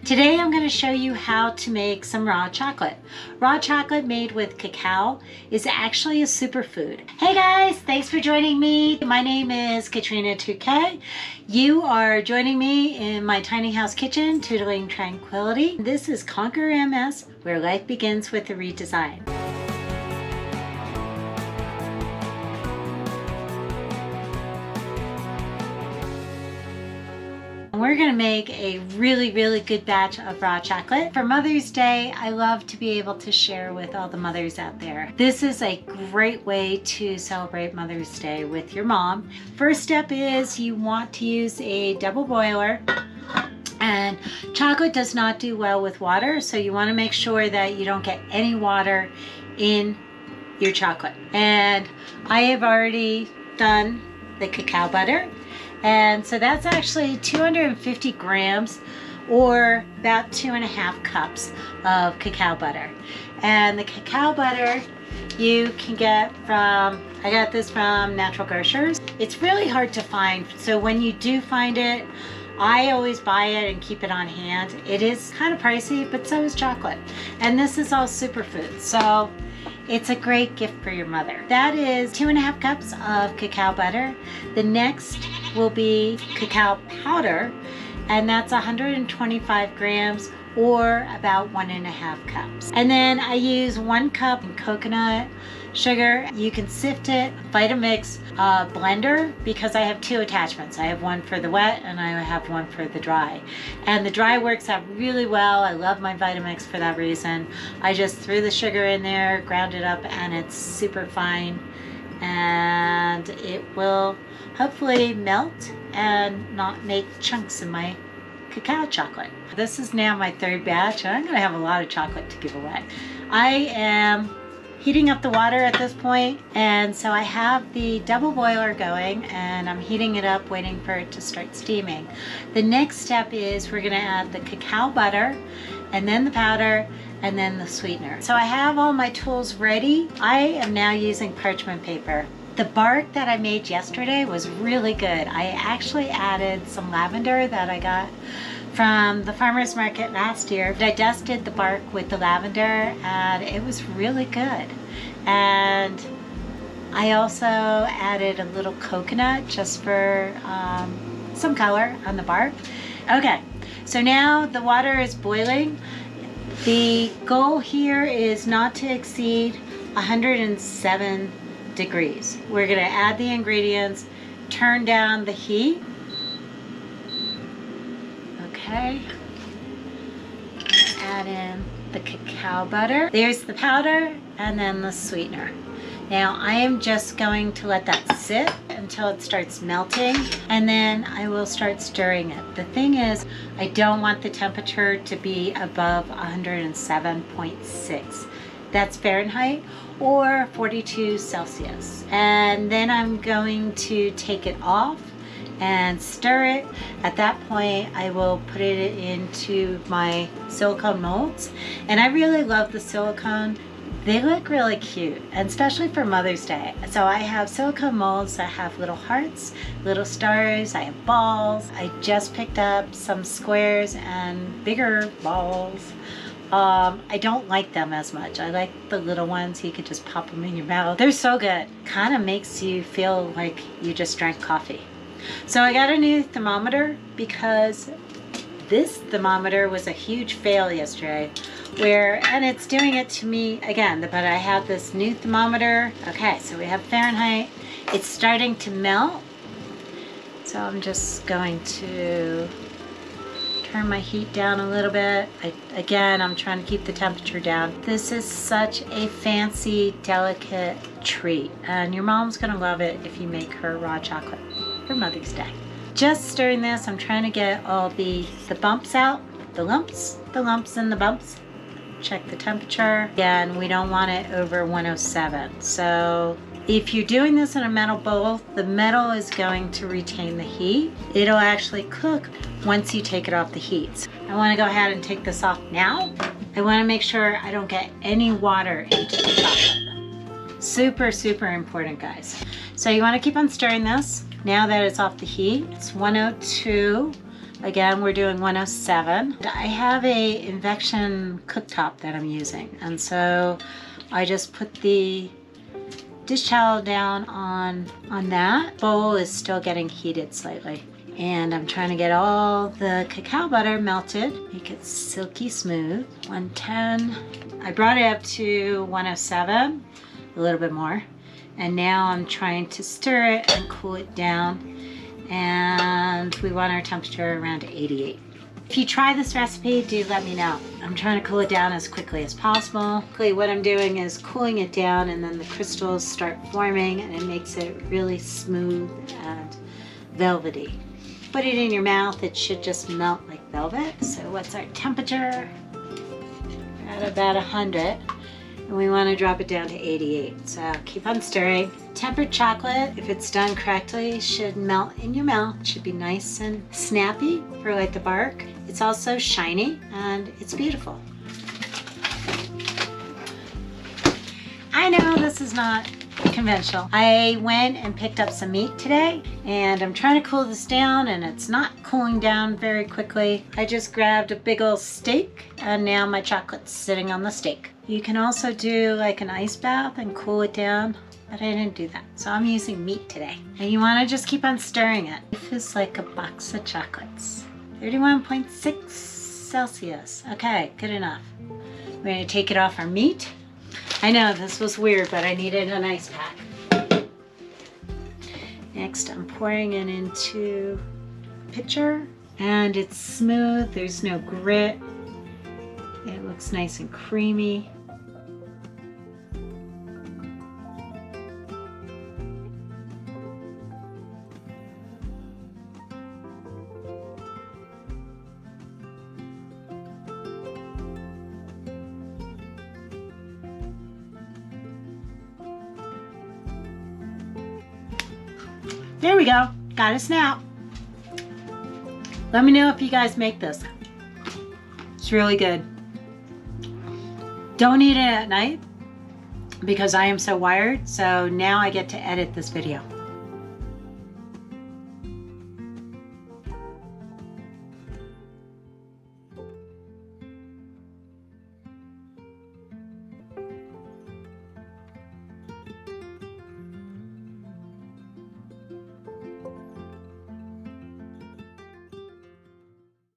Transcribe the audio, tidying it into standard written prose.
Today I'm going to show you how to make some raw chocolate. Raw chocolate made with cacao is actually a superfood. Hey guys, thanks for joining me. My name is Katrina Toucke. You are joining me in my tiny house kitchen, tootling tranquility. This is Conquer MS, where life begins with a redesign. We're going to make a really good batch of raw chocolate. For Mother's Day, I love to be able to share with all the mothers out there. This is a great way to celebrate Mother's Day with your mom. First step is you want to use a double boiler. And chocolate does not do well with water, so you want to make sure that you don't get any water in your chocolate. And I have already done the cacao butter. And so that's actually 250 grams or about 2.5 cups of cacao butter. And the cacao butter you can get from, I got this from Natural Grocers. It's really hard to find, so when you do find it, I always buy it and keep it on hand. It is kind of pricey, but so is chocolate. And this is all superfood, so it's a great gift for your mother. That is 2.5 cups of cacao butter. The next will be cacao powder, and that's 125 grams or about 1.5 cups. And then I use 1 cup coconut sugar. You can sift it, Vitamix blender, because I have 2 attachments. I have one for the wet and I have one for the dry. And the dry works out really well. I love my Vitamix for that reason. I just threw the sugar in there, ground it up, and it's super fine. And it will hopefully melt and not make chunks in my cacao chocolate. This is now my 3rd batch, and I'm going to have a lot of chocolate to give away. I am heating up the water at this point, and so I have the double boiler going and I'm heating it up, waiting for it to start steaming. The next step is we're going to add the cacao butter, and then the powder, and then the sweetener. So I have all my tools ready. I am now using parchment paper. The bark that I made yesterday was really good. I actually added some lavender that I got from the farmer's market last year. I dusted the bark with the lavender and it was really good. And I also added a little coconut just for some color on the bark. Okay, so now the water is boiling. The goal here is not to exceed 107 degrees. We're going to add the ingredients, turn down the heat. Okay, add in the cacao butter. There's the powder and then the sweetener. Now I am just going to let that sit until it starts melting, and then I will start stirring it. The thing is, I don't want the temperature to be above 107.6. That's Fahrenheit or 42 Celsius. And then I'm going to take it off and stir it. At that point, I will put it into my silicone molds. And I really love the silicone. They look really cute, and especially for Mother's Day. So I have silicone molds that have little hearts, little stars, I have balls. I just picked up some squares and bigger balls. I don't like them as much. I like the little ones. You could just pop them in your mouth. They're so good. Kind of makes you feel like you just drank coffee. So I got a new thermometer because this thermometer was a huge fail yesterday, and it's doing it to me again, but I have this new thermometer. Okay, so we have Fahrenheit. It's starting to melt. So I'm just going to turn my heat down a little bit. Again, I'm trying to keep the temperature down. This is such a fancy, delicate treat, and your mom's gonna love it if you make her raw chocolate for Mother's Day. Just stirring this, I'm trying to get all the bumps out, the lumps and the bumps. Check the temperature. Again, we don't want it over 107. So if you're doing this in a metal bowl, the metal is going to retain the heat. It'll actually cook once you take it off the heat. I want to go ahead and take this off now. I want to make sure I don't get any water into the chocolate. Super important, guys. So you want to keep on stirring this. Now that it's off the heat, it's 102. Again, we're doing 107. I have a induction cooktop that I'm using, and so I just put the dish towel down on that. Bowl is still getting heated slightly. And I'm trying to get all the cacao butter melted, make it silky smooth. 110. I brought it up to 107, a little bit more. And now I'm trying to stir it and cool it down. And we want our temperature around 88. If you try this recipe, do let me know. I'm trying to cool it down as quickly as possible. What I'm doing is cooling it down, and then the crystals start forming, and it makes it really smooth and velvety. Put it in your mouth, it should just melt like velvet. So what's our temperature? At about 100. And we want to drop it down to 88. So keep on stirring. Tempered chocolate, if it's done correctly, should melt in your mouth. It should be nice and snappy for like the bark. It's also shiny and it's beautiful. I know this is not conventional. I went and picked up some meat today, and I'm trying to cool this down, and it's not cooling down very quickly. I just grabbed a big old steak, and now my chocolate's sitting on the steak. You can also do like an ice bath and cool it down, but I didn't do that. So I'm using meat today. And you want to just keep on stirring it. This is like a box of chocolates. 31.6 Celsius. Okay, good enough. We're going to take it off our meat. I know this was weird, but I needed an ice pack. Next, I'm pouring it into a pitcher, and it's smooth. There's no grit. It looks nice and creamy. There we go. Got a snap. Let me know if you guys make this. It's really good. Don't eat it at night because I am so wired. So now I get to edit this video.